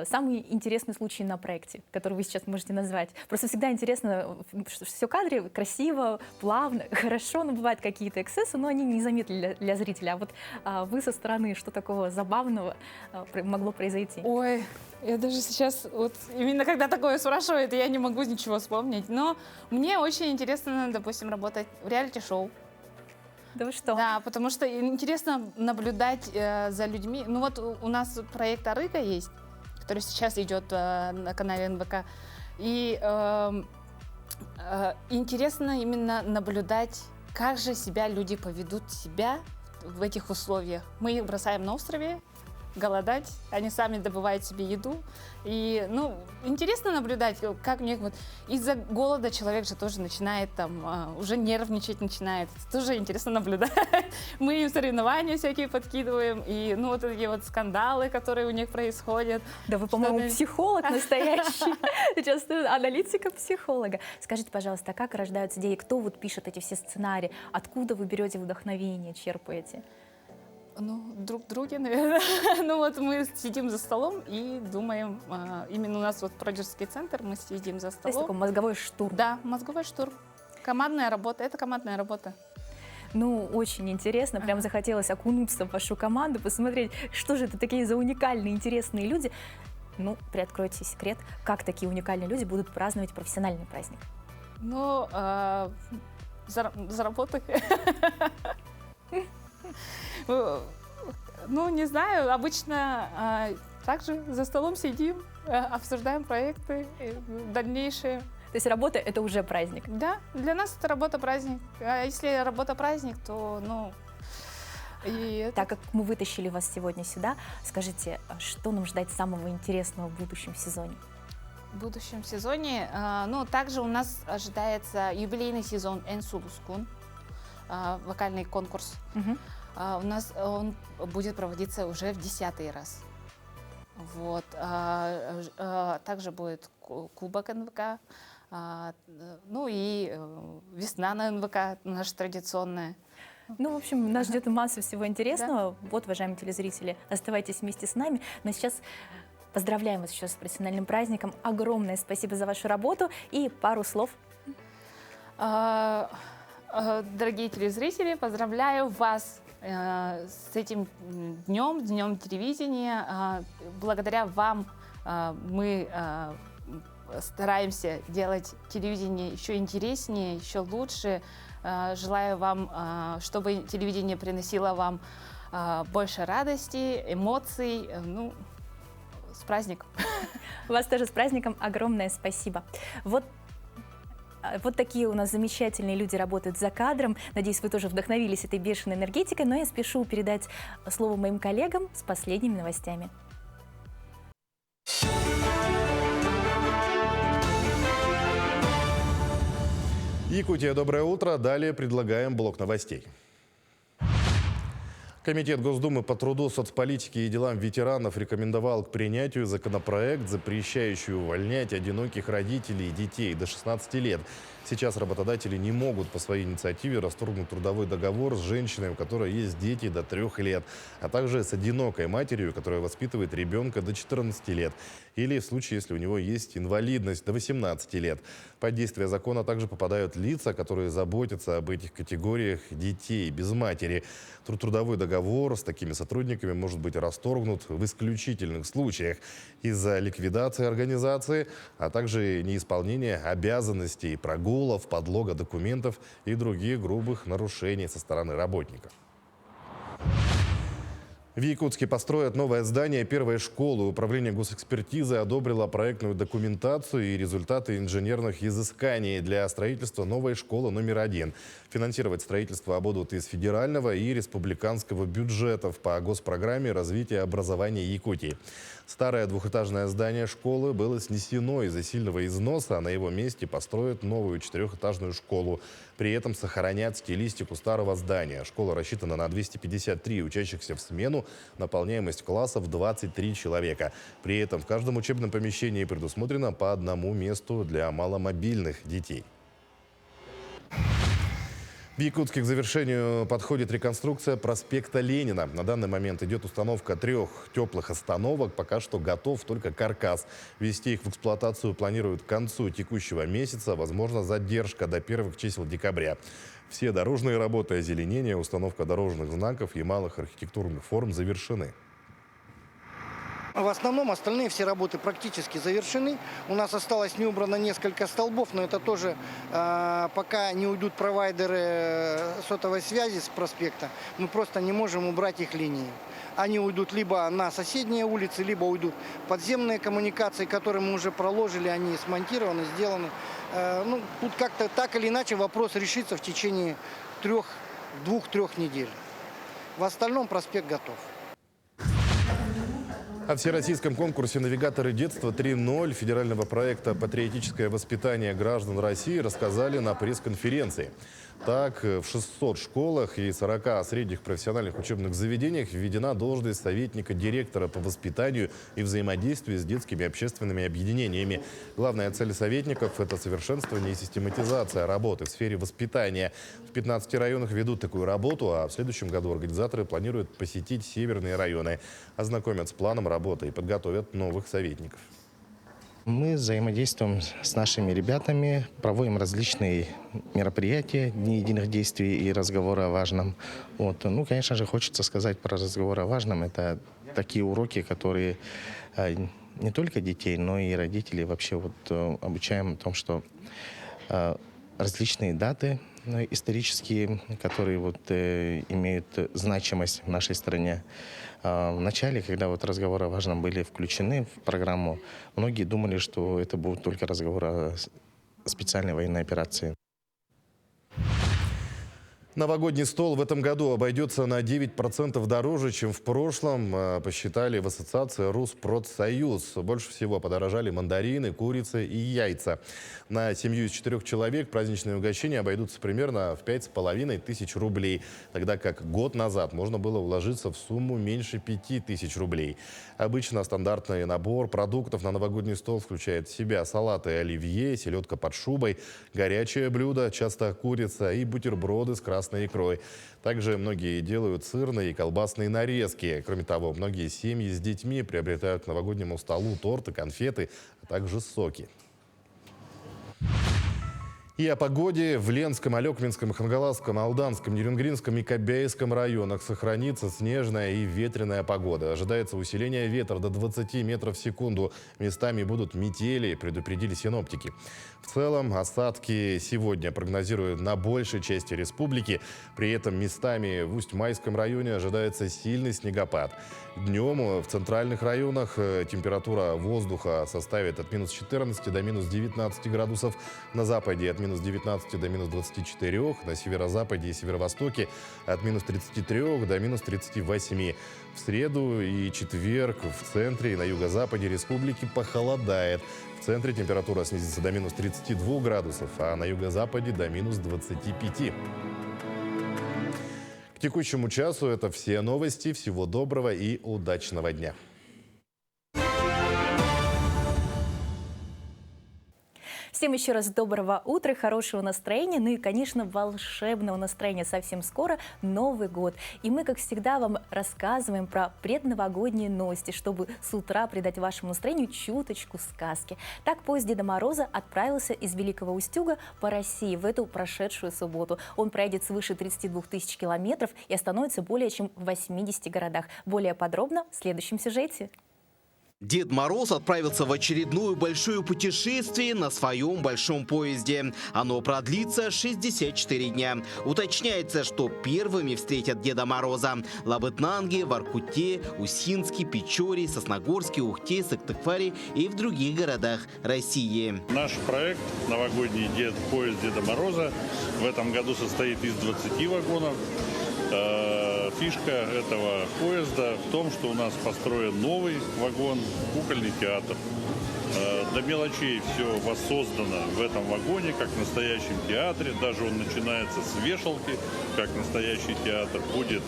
Speaker 1: Самый интересный случай на проекте, который вы сейчас можете назвать. Просто всегда интересно, что все в кадре красиво, плавно, хорошо, но бывают какие-то эксцессы, но они незаметны для зрителя. А вот вы со стороны, что такого забавного могло произойти?
Speaker 13: Ой, я даже сейчас, вот именно когда такое спрашивают, я не могу ничего вспомнить. Но мне очень интересно, допустим, работать в реалити-шоу.
Speaker 1: Да вы что?
Speaker 13: Да, потому что интересно наблюдать за людьми. Ну вот у нас проект «Арыга» есть, который сейчас идет на канале НВК. И интересно именно наблюдать, как же себя люди поведут себя в этих условиях. Мы их бросаем на острове, голодать, они сами добывают себе еду. И, ну, интересно наблюдать, как у них вот из-за голода человек же тоже начинает там, уже нервничать начинает. Это тоже интересно наблюдать. Мы им соревнования всякие подкидываем, и, ну, вот такие вот скандалы, которые у них происходят.
Speaker 1: Да вы, по-моему, психолог настоящий. Сейчас аналитика психолога. Скажите, пожалуйста, а как рождаются идеи? Кто вот пишет эти все сценарии? Откуда вы берете вдохновение, черпаете?
Speaker 13: Ну, друг в друге, наверное. Ну вот мы сидим за столом и думаем, именно у нас вот продюсерский центр, мы сидим за столом.
Speaker 1: То есть такой мозговой штурм.
Speaker 13: Да, мозговой штурм. Командная работа, это командная работа.
Speaker 1: Ну, очень интересно, прям захотелось окунуться в вашу команду, посмотреть, что же это такие за уникальные, интересные люди. Ну, приоткройте секрет, как такие уникальные люди будут праздновать профессиональный праздник?
Speaker 13: Ну, за работой. Ну, не знаю, обычно также за столом сидим, обсуждаем проекты дальнейшие.
Speaker 1: То есть работа — это уже праздник?
Speaker 13: Да, для нас это работа-праздник. А если работа-праздник, то, ну...
Speaker 1: Так как мы вытащили вас сегодня сюда, скажите, что нам ждать самого интересного в будущем сезоне?
Speaker 13: В будущем сезоне, ну, также у нас ожидается юбилейный сезон «Энсулускун», вокальный конкурс. У нас он будет проводиться уже в 10-й раз. Вот. Также будет кубок НВК, ну и весна на НВК, наша традиционная.
Speaker 1: Ну, в общем, нас ждет масса всего интересного. Да. Вот, уважаемые телезрители, оставайтесь вместе с нами. Но сейчас поздравляем вас еще с профессиональным праздником. Огромное спасибо за вашу работу и пару слов.
Speaker 13: Дорогие телезрители, поздравляю вас с этим днем телевидения. Благодаря вам мы стараемся делать телевидение еще интереснее, еще лучше. Желаю вам, чтобы телевидение приносило вам больше радости, эмоций. Ну, с праздником.
Speaker 1: Вас тоже с праздником. Огромное спасибо. Вот такие у нас замечательные люди работают за кадром. Надеюсь, вы тоже вдохновились этой бешеной энергетикой. Но я спешу передать слово моим коллегам с последними новостями.
Speaker 2: Якутия, доброе утро. Далее предлагаем блок новостей. Комитет Госдумы по труду, соцполитике и делам ветеранов рекомендовал к принятию законопроект, запрещающий увольнять одиноких родителей и детей до 16 лет. Сейчас работодатели не могут по своей инициативе расторгнуть трудовой договор с женщиной, у которой есть дети до 3 лет, а также с одинокой матерью, которая воспитывает ребенка до 14 лет, или в случае, если у него есть инвалидность, до 18 лет. Под действие закона также попадают лица, которые заботятся об этих категориях детей без матери. Трудовой договор с такими сотрудниками может быть расторгнут в исключительных случаях из-за ликвидации организации, а также неисполнения обязанностей, прогулов, подлога документов и других грубых нарушений со стороны работника. В Якутске построят новое здание первой школы. Управление госэкспертизы одобрило проектную документацию и результаты инженерных изысканий для строительства новой школы номер 1. Финансировать строительство будут из федерального и республиканского бюджетов по госпрограмме развития образования Якутии. Старое двухэтажное здание школы было снесено из-за сильного износа, а на его месте построят новую 4-этажную школу. При этом сохранят стилистику старого здания. Школа рассчитана на 253 учащихся в смену, наполняемость классов 23 человека. При этом в каждом учебном помещении предусмотрено по одному месту для маломобильных детей. В Якутске к завершению подходит реконструкция проспекта Ленина. На данный момент идет установка 3 теплых остановок. Пока что готов только каркас. Ввести их в эксплуатацию планируют к концу текущего месяца. Возможно, задержка до первых чисел декабря. Все дорожные работы, озеленение, установка дорожных знаков и малых архитектурных форм завершены.
Speaker 14: В основном остальные все работы практически завершены. У нас осталось не убрано несколько столбов, но это тоже пока не уйдут провайдеры сотовой связи с проспекта, мы просто не можем убрать их линии. Они уйдут либо на соседние улицы, либо уйдут подземные коммуникации, которые мы уже проложили, они смонтированы, сделаны. Ну, тут как-то так или иначе вопрос решится в течение 2-3 недель. В остальном проспект готов.
Speaker 2: О всероссийском конкурсе «Навигаторы детства 3.0» федерального проекта «Патриотическое воспитание граждан России» рассказали на пресс-конференции. Так, в 600 школах и 40 средних профессиональных учебных заведениях введена должность советника директора по воспитанию и взаимодействию с детскими общественными объединениями. Главная цель советников – это совершенствование и систематизация работы в сфере воспитания. В 15 районах ведут такую работу, а в следующем году организаторы планируют посетить северные районы, ознакомят с планом работы и подготовят новых советников.
Speaker 15: Мы взаимодействуем с нашими ребятами, проводим различные мероприятия, дни единых действий и разговоры о важном. Вот. Ну, конечно же, хочется сказать про разговоры о важном. Это такие уроки, которые не только детей, но и родителей вообще обучаем о том, что различные даты исторические, которые имеют значимость в нашей стране. В начале, когда разговоры о важном были включены в программу, многие думали, что это будут только разговоры о специальной военной операции.
Speaker 2: Новогодний стол в этом году обойдется на 9% дороже, чем в прошлом, посчитали в ассоциации Rusпродсоюз. Больше всего подорожали мандарины, курица и яйца. На семью из 4 человек праздничные угощения обойдутся примерно в 5500 рублей, тогда как год назад можно было уложиться в сумму меньше 5000 рублей. Обычно стандартный набор продуктов на новогодний стол включает в себя салаты оливье, селедка под шубой, горячее блюдо, часто курица и бутерброды с красной икрой. Также многие делают сырные и колбасные нарезки. Кроме того, многие семьи с детьми приобретают к новогоднему столу торты, конфеты, а также соки. И о погоде. В Ленском, Алекминском, Хангаласском, Алданском, Нерюнгринском и Кобяйском районах сохранится снежная и ветреная погода. Ожидается усиление ветра до 20 метров в секунду. Местами будут метели, предупредили синоптики. В целом осадки сегодня прогнозируют на большей части республики. При этом местами в Усть-Майском районе ожидается сильный снегопад. Днем в центральных районах температура воздуха составит от минус 14 до минус 19 градусов. На западе от минус 19 до минус 24. На северо-западе и северо-востоке от минус 33 до минус 38. В среду и четверг в центре и на юго-западе республики похолодает. В центре температура снизится до минус 32 градусов, а на юго-западе до минус 25. К текущему часу это все новости. Всего доброго и удачного дня.
Speaker 1: Всем еще раз доброго утра, хорошего настроения, ну и, конечно, волшебного настроения. Совсем скоро Новый год. И мы, как всегда, вам рассказываем про предновогодние новости, чтобы с утра придать вашему настроению чуточку сказки. Так поезд Деда Мороза отправился из Великого Устюга по России в эту прошедшую субботу. Он проедет свыше 32 тысяч километров и остановится более чем в 80 городах. Более подробно в следующем сюжете.
Speaker 16: Дед Мороз отправился в очередное большое путешествие на своем большом поезде. Оно продлится 64 дня. Уточняется, что первыми встретят Деда Мороза Лабытнанги, Воркуте, Усинске, Печоре, Сосногорске, Ухте, Сыктывкаре и в других городах России.
Speaker 17: Наш проект «Новогодний поезд Деда Мороза» в этом году состоит из 20 вагонов. Фишка этого поезда в том, что у нас построен новый вагон, кукольный театр. До мелочей все воссоздано в этом вагоне, как в настоящем театре. Даже он начинается с вешалки, как настоящий театр. Будет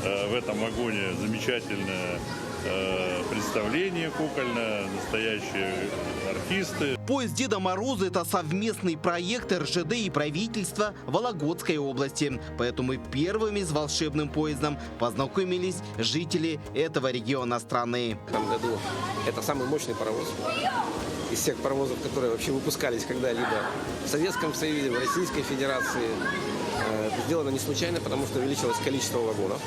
Speaker 17: в этом вагоне замечательное представление кукольное, настоящие артисты.
Speaker 16: Поезд Деда Мороза – это совместный проект РЖД и правительства Вологодской области. Поэтому первыми с волшебным поездом познакомились жители этого региона страны.
Speaker 18: В этом году это самый мощный паровоз из всех паровозов, которые вообще выпускались когда-либо в Советском Союзе, в Российской Федерации. Это сделано не случайно, потому что увеличилось количество вагонов.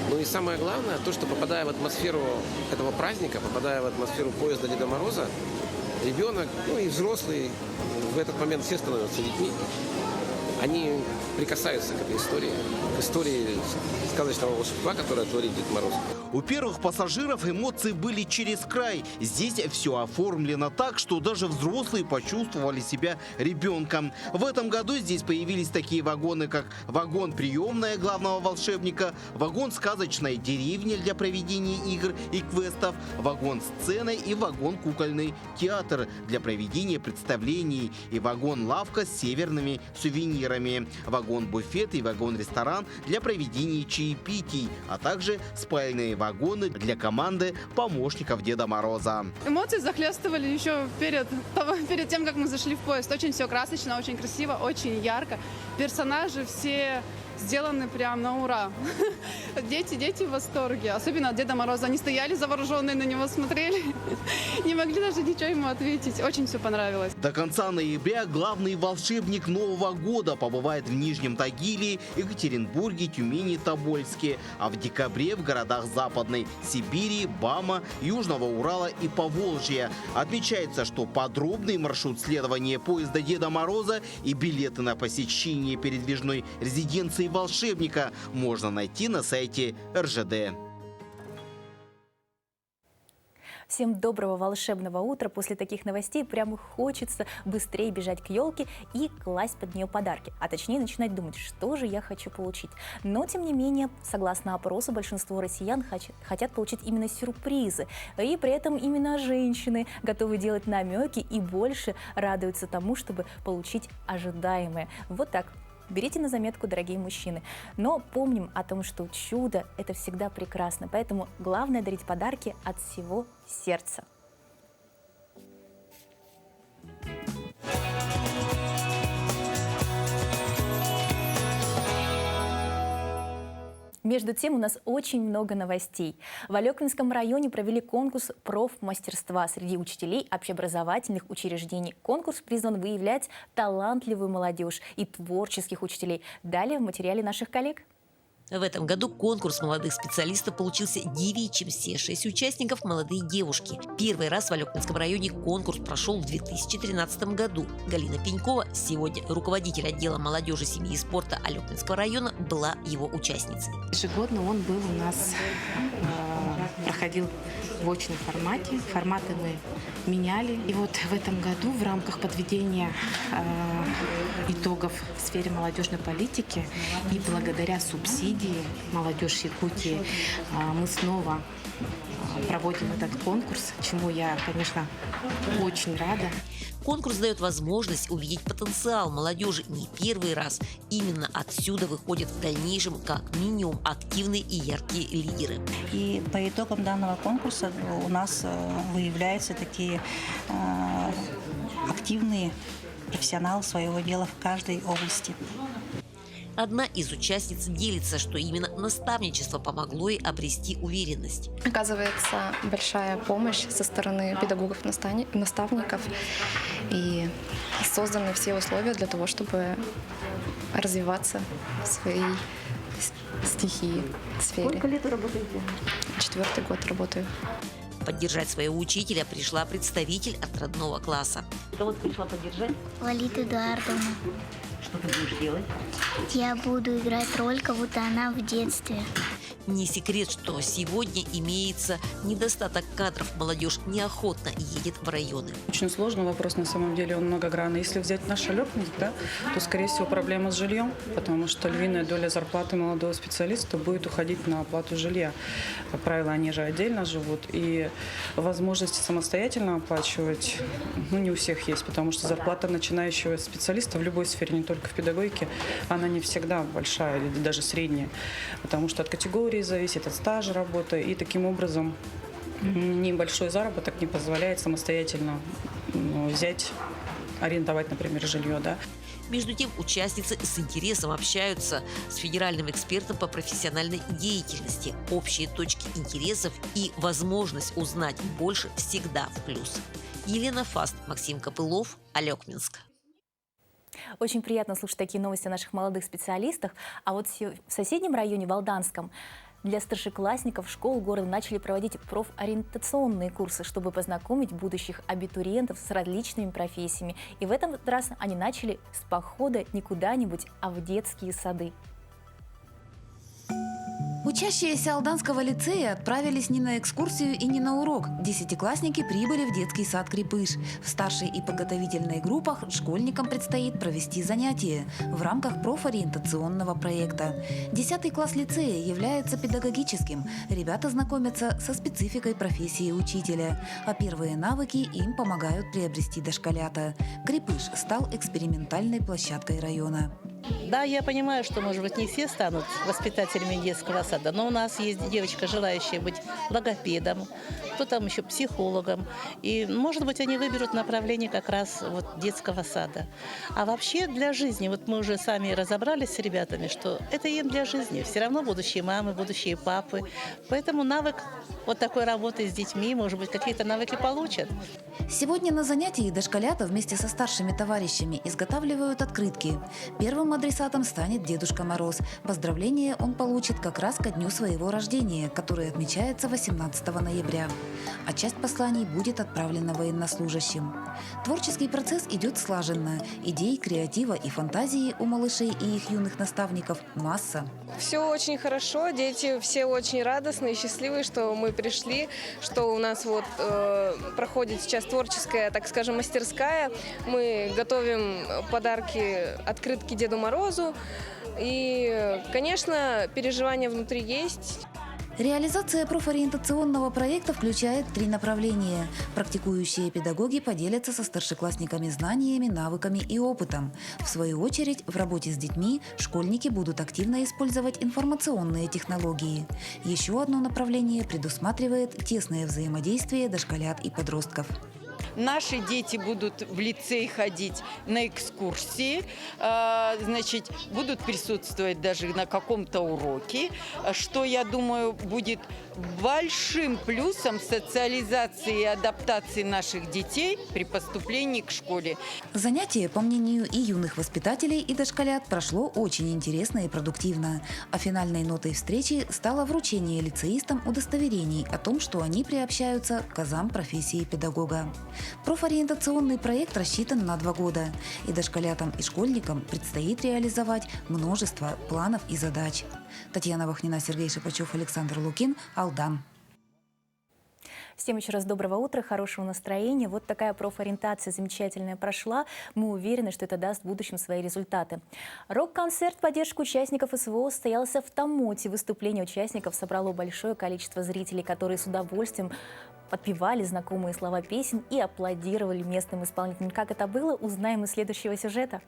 Speaker 18: Ну и самое главное, то, что попадая в атмосферу этого праздника, попадая в атмосферу поезда Деда Мороза, ребенок, ну и взрослый, в этот момент все становятся детьми. Они прикасаются к этой истории, к истории сказочного волшебства, которое творит Дед Мороз.
Speaker 16: У первых пассажиров эмоции были через край. Здесь все оформлено так, что даже взрослые почувствовали себя ребенком. В этом году здесь появились такие вагоны, как вагон-приемная главного волшебника, вагон сказочная деревня для проведения игр и квестов, вагон-сцена и вагон-кукольный театр для проведения представлений и вагон-лавка с северными сувенирами, вагон-буфет и вагон-ресторан для проведения чаепитий, а также спальные вагоны для команды помощников Деда Мороза.
Speaker 19: Эмоции захлестывали еще перед тем, как мы зашли в поезд. Очень все красочно, очень красиво, очень ярко. Персонажи все сделаны прям на ура. Дети в восторге. Особенно от Деда Мороза. Они стояли завороженные, на него смотрели. Не могли даже ничего ему ответить. Очень все понравилось.
Speaker 16: До конца ноября главный волшебник Нового года побывает в Нижнем Тагиле, Екатеринбурге, Тюмени, Тобольске. А в декабре в городах Западной Сибири, Бама, Южного Урала и Поволжья. Отмечается, что подробный маршрут следования поезда Деда Мороза и билеты на посещение передвижной резиденции волшебника можно найти на сайте РЖД.
Speaker 1: Всем доброго волшебного утра. После таких новостей прямо хочется быстрее бежать к елке и класть под нее подарки. А точнее начинать думать, что же я хочу получить. Но, тем не менее, согласно опросу, большинство россиян хотят получить именно сюрпризы. И при этом именно женщины готовы делать намеки и больше радуются тому, чтобы получить ожидаемое. Вот так. Берите на заметку, дорогие мужчины. Но помним о том, что чудо – это всегда прекрасно. Поэтому главное дарить подарки от всего сердца. Между тем, у нас очень много новостей. В Алекминском районе провели конкурс профмастерства среди учителей общеобразовательных учреждений. Конкурс призван выявлять талантливую молодежь и творческих учителей. Далее в материале наших коллег.
Speaker 20: В этом году конкурс молодых специалистов получился девичьим. Все 6 участников – молодые девушки. Первый раз в Алекминском районе конкурс прошел в 2013 году. Галина Пенькова, сегодня руководитель отдела молодежи, семьи и спорта Алекминского района, была его участницей.
Speaker 21: Ежегодно он был у нас, проходил в очном формате. Форматы мы меняли. И вот в этом году в рамках подведения итогов в сфере молодежной политики и благодаря субсидии «Молодежь Якутии» мы снова проводим этот конкурс, чему я, конечно, очень рада.
Speaker 20: Конкурс дает возможность увидеть потенциал молодежи не первый раз. Именно отсюда выходят в дальнейшем как минимум активные и яркие лидеры.
Speaker 22: И по итогам данного конкурса у нас выявляются такие активные профессионалы своего дела в каждой области.
Speaker 20: Одна из участниц делится, что именно наставничество помогло ей обрести уверенность.
Speaker 23: Оказывается, большая помощь со стороны педагогов-наставников, и созданы все условия для того, чтобы развиваться в своей стихии, сфере.
Speaker 22: Сколько лет вы работаете?
Speaker 23: 4-й год работаю.
Speaker 20: Поддержать своего учителя пришла представитель от родного класса.
Speaker 22: Кого ты пришла поддержать?
Speaker 24: Лолита Эдуардовна.
Speaker 22: Что ты будешь делать?
Speaker 24: Я буду играть роль, как будто она в детстве.
Speaker 20: Не секрет, что сегодня имеется недостаток кадров. Молодежь неохотно едет в районы.
Speaker 25: Очень сложный вопрос, на самом деле, он многогранный. Если взять наш Алекминск, да, то, скорее всего, проблема с жильем, потому что львиная доля зарплаты молодого специалиста будет уходить на оплату жилья. Как правило, они же отдельно живут, и возможности самостоятельно оплачивать, не у всех есть, потому что зарплата начинающего специалиста в любой сфере, не только в педагогике, она не всегда большая или даже средняя, потому что от категории зависит, от стажа работы, и таким образом небольшой заработок не позволяет самостоятельно взять, арендовать, например, жилье. Да?
Speaker 20: Между тем, участницы с интересом общаются с федеральным экспертом по профессиональной деятельности. Общие точки интересов и возможность узнать больше всегда в плюс. Елена Фаст, Максим Копылов, Алекминск.
Speaker 1: Очень приятно слушать такие новости о наших молодых специалистах. А вот в соседнем районе, в Алданском, для старшеклассников школ города начали проводить профориентационные курсы, чтобы познакомить будущих абитуриентов с различными профессиями. И в этот раз они начали с похода не куда-нибудь, а в детские сады.
Speaker 26: Учащиеся Алданского лицея отправились не на экскурсию и не на урок. Десятиклассники прибыли в детский сад «Крепыш». В старшей и подготовительной группах школьникам предстоит провести занятия в рамках профориентационного проекта. 10 класс лицея является педагогическим. Ребята знакомятся со спецификой профессии учителя, а первые навыки им помогают приобрести дошколята. «Крепыш» стал экспериментальной площадкой района.
Speaker 27: Да, я понимаю, что, может быть, не все станут воспитателями детского сада, но у нас есть девочка, желающая быть логопедом, кто там еще психологом. И, может быть, они выберут направление как раз вот детского сада. А вообще для жизни, вот мы уже сами разобрались с ребятами, что это им для жизни. Все равно будущие мамы, будущие папы. Поэтому навык вот такой работы с детьми, может быть, какие-то навыки получат.
Speaker 26: Сегодня на занятии дошколята вместе со старшими товарищами изготавливают открытки. Первым адресатом станет Дедушка Мороз. Поздравление он получит как раз ко дню своего рождения, который отмечается 18 ноября. А часть посланий будет отправлена военнослужащим. Творческий процесс идет слаженно. Идей, креатива и фантазии у малышей и их юных наставников масса.
Speaker 3: Все очень хорошо, дети все очень радостные, счастливые, что мы пришли, что у нас вот проходит сейчас творческая, так скажем, мастерская. Мы готовим подарки, открытки Деду Морозу. И, конечно, переживания внутри есть.
Speaker 26: Реализация профориентационного проекта включает 3 направления. Практикующие педагоги поделятся со старшеклассниками знаниями, навыками и опытом. В свою очередь, в работе с детьми школьники будут активно использовать информационные технологии. Еще одно направление предусматривает тесное взаимодействие дошколят и подростков.
Speaker 4: Наши дети будут в лицей ходить на экскурсии, значит, будут присутствовать даже на каком-то уроке, что, я думаю, будет большим плюсом социализации и адаптации наших детей при поступлении к школе.
Speaker 26: Занятие, по мнению и юных воспитателей, и дошколят, прошло очень интересно и продуктивно. А финальной нотой встречи стало вручение лицеистам удостоверений о том, что они приобщаются к азам профессии педагога. Профориентационный проект рассчитан на 2 года, и дошколятам и школьникам предстоит реализовать множество планов и задач. Татьяна Вахнина, Сергей Шипачев, Александр Лукин, Алдан.
Speaker 1: Всем еще раз доброго утра, хорошего настроения. Вот такая профориентация замечательная прошла. Мы уверены, что это даст в будущем свои результаты. Рок-концерт в поддержку участников СВО состоялся в Тамоте. Выступление участников собрало большое количество зрителей, которые с удовольствием подпевали знакомые слова песен и аплодировали местным исполнителям. Как это было, узнаем из следующего сюжета.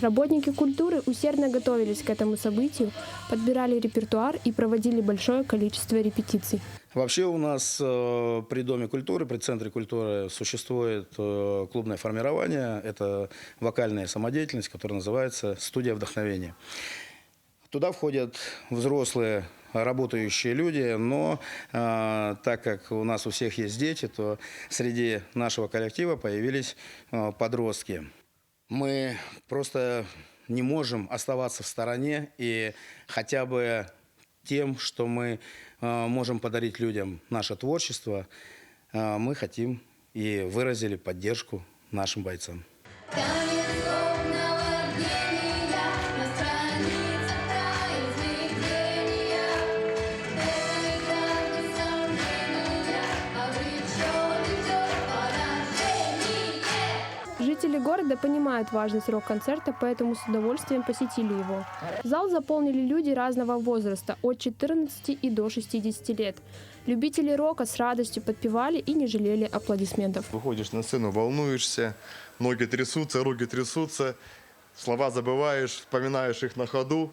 Speaker 5: Работники культуры усердно готовились к этому событию, подбирали репертуар и проводили большое количество репетиций.
Speaker 6: Вообще у нас при Доме культуры, при Центре культуры существует клубное формирование. Это вокальная самодеятельность, которая называется «Студия вдохновения». Туда входят взрослые работающие люди, но так как у нас у всех есть дети, то среди нашего коллектива появились подростки. Мы просто не можем оставаться в стороне, и хотя бы тем, что мы можем подарить людям наше творчество, мы хотим и выразили поддержку нашим бойцам.
Speaker 5: Жители города понимают важность рок-концерта, поэтому с удовольствием посетили его. Зал заполнили люди разного возраста, от 14 и до 60 лет. Любители рока с радостью подпевали и не жалели аплодисментов.
Speaker 7: Выходишь на сцену, волнуешься, ноги трясутся, руки трясутся, слова забываешь, вспоминаешь их на ходу.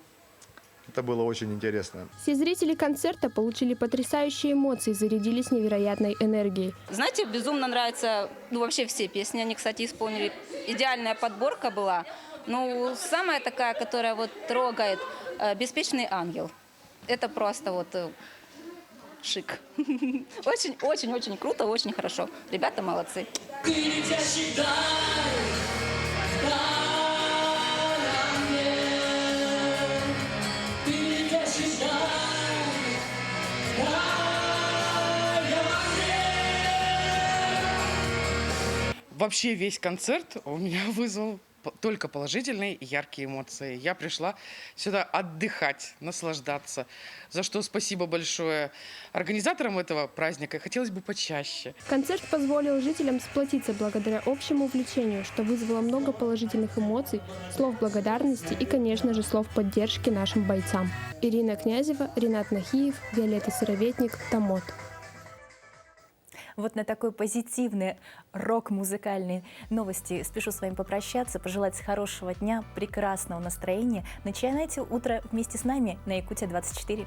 Speaker 7: Это было очень интересно.
Speaker 5: Все зрители концерта получили потрясающие эмоции, зарядились невероятной энергией.
Speaker 8: Знаете, безумно нравятся, вообще все песни, они, кстати, исполнили. Идеальная подборка была. Ну, самая такая, которая вот трогает, «Беспечный ангел». Это просто вот шик. Очень-очень-очень круто, очень хорошо. Ребята молодцы.
Speaker 9: Вообще весь концерт у меня вызвал только положительные и яркие эмоции. Я пришла сюда отдыхать, наслаждаться, за что спасибо большое организаторам этого праздника. Хотелось бы почаще.
Speaker 5: Концерт позволил жителям сплотиться благодаря общему увлечению, что вызвало много положительных эмоций, слов благодарности и, конечно же, слов поддержки нашим бойцам. Ирина Князева, Ринат Нахиев, Виолетта Сыроветник, Томот.
Speaker 1: Вот на такой позитивной рок-музыкальной новости спешу с вами попрощаться, пожелать хорошего дня, прекрасного настроения. Начинайте утро вместе с нами на Якутия 24.